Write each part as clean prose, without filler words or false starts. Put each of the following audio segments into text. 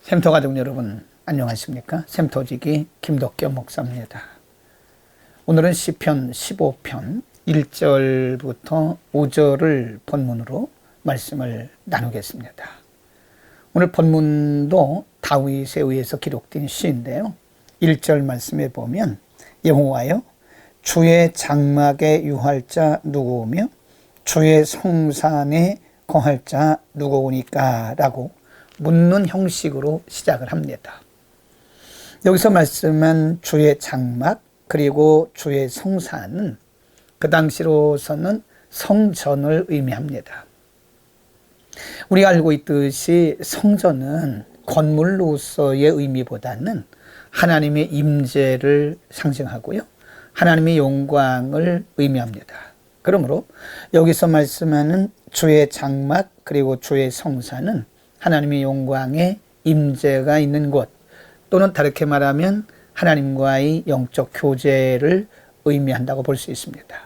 샘터 가족 여러분 안녕하십니까? 샘터지기 김덕겸 목사입니다. 오늘은 시편 15편 1절부터 5절을 본문으로 말씀을 나누겠습니다. 오늘 본문도 다윗에 의해서 기록된 시인데요. 1절 말씀에 보면 여호와여 주의 장막에 유할 자 누구오며 주의 성산에 거할 자 누구오니까 라고 묻는 형식으로 시작을 합니다. 여기서 말씀한 주의 장막 그리고 주의 성산은 그 당시로서는 성전을 의미합니다. 우리가 알고 있듯이 성전은 건물로서의 의미보다는 하나님의 임재를 상징하고요. 하나님의 영광을 의미합니다. 그러므로 여기서 말씀하는 주의 장막 그리고 주의 성산은 하나님의 영광의 임재가 있는 곳, 또는 다르게 말하면 하나님과의 영적 교제를 의미한다고 볼 수 있습니다.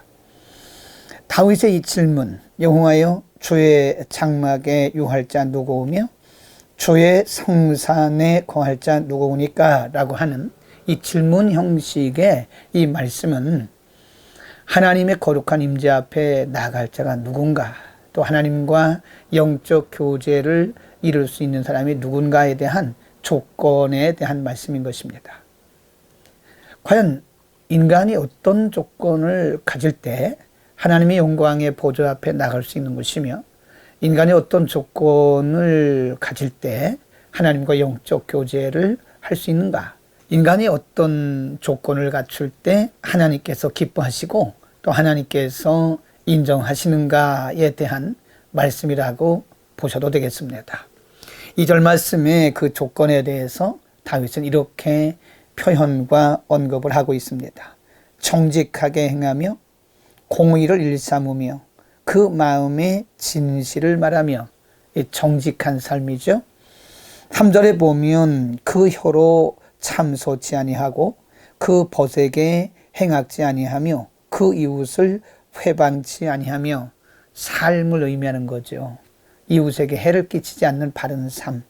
다윗의 이 질문, 여호와여 주의 장막에 유할 자 누구오며 주의 성산에 거할 자 누구오니까 라고 하는 이 질문 형식의 이 말씀은 하나님의 거룩한 임재 앞에 나아갈 자가 누군가, 또 하나님과 영적 교제를 이룰 수 있는 사람이 누군가에 대한 조건에 대한 말씀인 것입니다. 과연 인간이 어떤 조건을 가질 때 하나님의 영광의 보좌 앞에 나갈 수 있는 것이며, 인간이 어떤 조건을 가질 때 하나님과 영적 교제를 할 수 있는가, 인간이 어떤 조건을 갖출 때 하나님께서 기뻐하시고 또 하나님께서 인정하시는가에 대한 말씀이라고 보셔도 되겠습니다. 2절 말씀의 그 조건에 대해서 다윗은 이렇게 표현과 언급을 하고 있습니다. 정직하게 행하며 공의를 일삼으며 그 마음의 진실을 말하며, 이 정직한 삶이죠. 3절에 보면 그 혀로 참소치 아니하고 그 벗에게 행악지 아니하며 그 이웃을 회방치 아니하며, 삶을 의미하는 거죠. 이웃에게 해를 끼치지 않는 바른 삶.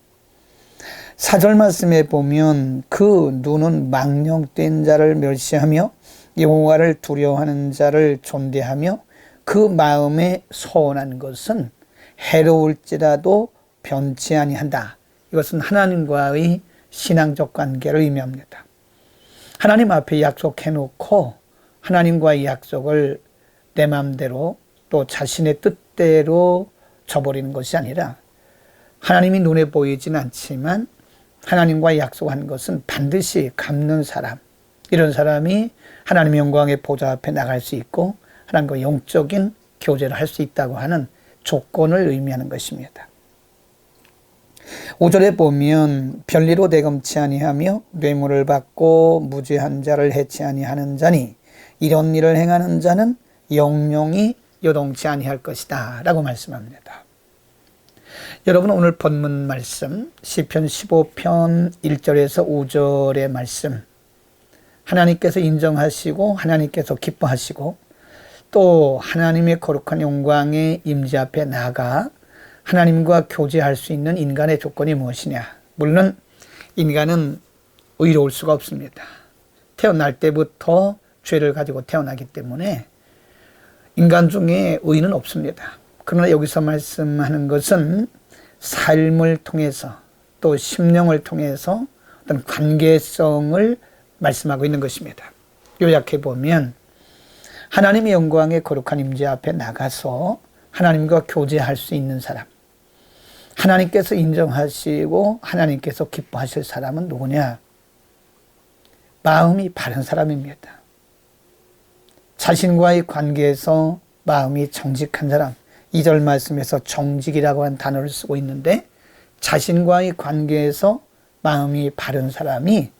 4절 말씀에 보면 그 눈은 망령된 자를 멸시하며 여호와를 두려워하는 자를 존대하며 그 마음에 소원한 것은 해로울지라도 변치 아니한다. 이것은 하나님과의 신앙적 관계를 의미합니다. 하나님 앞에 약속해놓고 하나님과의 약속을 내 마음대로 또 자신의 뜻대로 져버리는 것이 아니라, 하나님이 눈에 보이진 않지만 하나님과 약속한 것은 반드시 갚는 사람, 이런 사람이 하나님의 영광의 보좌 앞에 나갈 수 있고 하나님과 영적인 교제를 할 수 있다고 하는 조건을 의미하는 것입니다. 5절에 보면 별리로 대검치 아니하며 뇌물을 받고 무죄한 자를 해치 아니하는 자니 이런 일을 행하는 자는 영영이 요동치 아니할 것이다 라고 말씀합니다. 여러분, 오늘 본문 말씀 시편 15편 1절에서 5절의 말씀, 하나님께서 인정하시고 하나님께서 기뻐하시고 또 하나님의 거룩한 영광의 임재 앞에 나가 하나님과 교제할 수 있는 인간의 조건이 무엇이냐. 물론 인간은 의로울 수가 없습니다. 태어날 때부터 죄를 가지고 태어나기 때문에 인간 중에 의인은 없습니다. 그러나 여기서 말씀하는 것은 삶을 통해서 또 심령을 통해서 어떤 관계성을 말씀하고 있는 것입니다. 요약해 보면 하나님의 영광의 거룩한 임재 앞에 나가서 하나님과 교제할 수 있는 사람, 하나님께서 인정하시고 하나님께서 기뻐하실 사람은 누구냐? 마음이 바른 사람입니다. 자신과의 관계에서 마음이 정직한 사람, 2절 말씀에서 정직이라고 하는 단어를 쓰고 있는데, 자신과의 관계에서 마음이 바른 사람이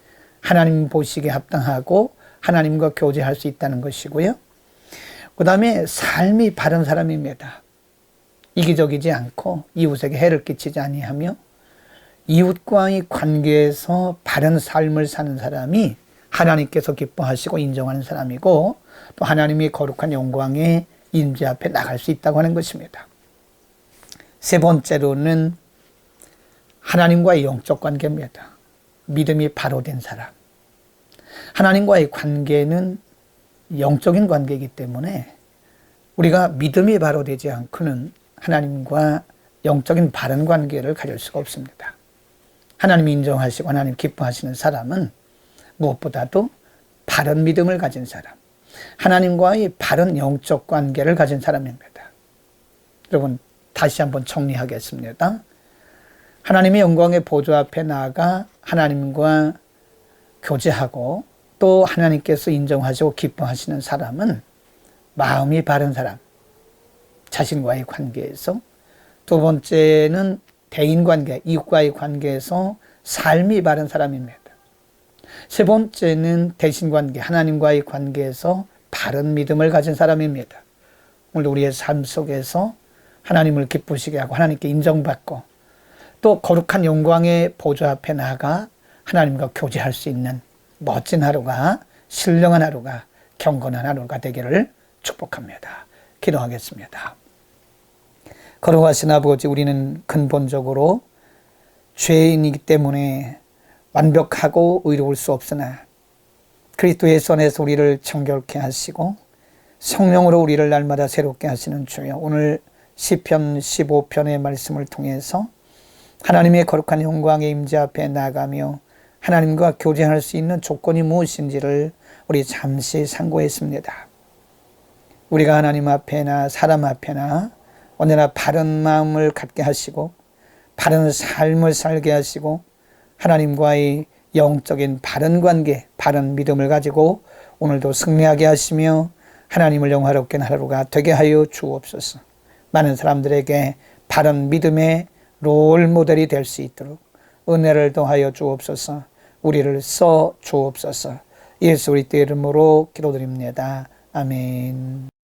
하나님 보시기에 합당하고 하나님과 교제할 수 있다는 것이고요. 그 다음에 삶이 바른 사람입니다. 이기적이지 않고 이웃에게 해를 끼치지 아니하며 이웃과의 관계에서 바른 삶을 사는 사람이 하나님께서 기뻐하시고 인정하는 사람이고, 또 하나님의 거룩한 영광의 임재 앞에 나갈 수 있다고 하는 것입니다. 세 번째로는 하나님과의 영적 관계입니다. 믿음이 바로 된 사람. 하나님과의 관계는 영적인 관계이기 때문에 우리가 믿음이 바로 되지 않고는 하나님과 영적인 바른 관계를 가질 수가 없습니다. 하나님이 인정하시고 하나님 기뻐하시는 사람은 무엇보다도 바른 믿음을 가진 사람, 하나님과의 바른 영적 관계를 가진 사람입니다. 여러분, 다시 한번 정리하겠습니다. 하나님의 영광의 보좌 앞에 나아가 하나님과 교제하고 또 하나님께서 인정하시고 기뻐하시는 사람은 마음이 바른 사람, 자신과의 관계에서, 두 번째는 대인관계, 이웃과의 관계에서 삶이 바른 사람입니다. 세 번째는 대신관계, 하나님과의 관계에서 바른 믿음을 가진 사람입니다. 오늘 우리의 삶 속에서 하나님을 기쁘시게 하고 하나님께 인정받고 또 거룩한 영광의 보좌 앞에 나아가 하나님과 교제할 수 있는 멋진 하루가, 신령한 하루가, 경건한 하루가 되기를 축복합니다. 기도하겠습니다. 거룩하신 아버지, 우리는 근본적으로 죄인이기 때문에 완벽하고 의로울 수 없으나 그리스도의 손에서 우리를 정결케 하시고 성령으로 우리를 날마다 새롭게 하시는 주여, 오늘 시편 15편의 말씀을 통해서 하나님의 거룩한 영광의 임재 앞에 나가며 하나님과 교제할 수 있는 조건이 무엇인지를 우리 잠시 상고했습니다. 우리가 하나님 앞에나 사람 앞에나 언제나 바른 마음을 갖게 하시고 바른 삶을 살게 하시고 하나님과의 영적인 바른 관계, 바른 믿음을 가지고 오늘도 승리하게 하시며 하나님을 영화롭게 하는 하루가 되게 하여 주옵소서. 많은 사람들에게 바른 믿음의 롤 모델이 될 수 있도록 은혜를 더하여 주옵소서. 우리를 써 주옵소서. 예수 그리스도의 이름으로 기도드립니다. 아멘.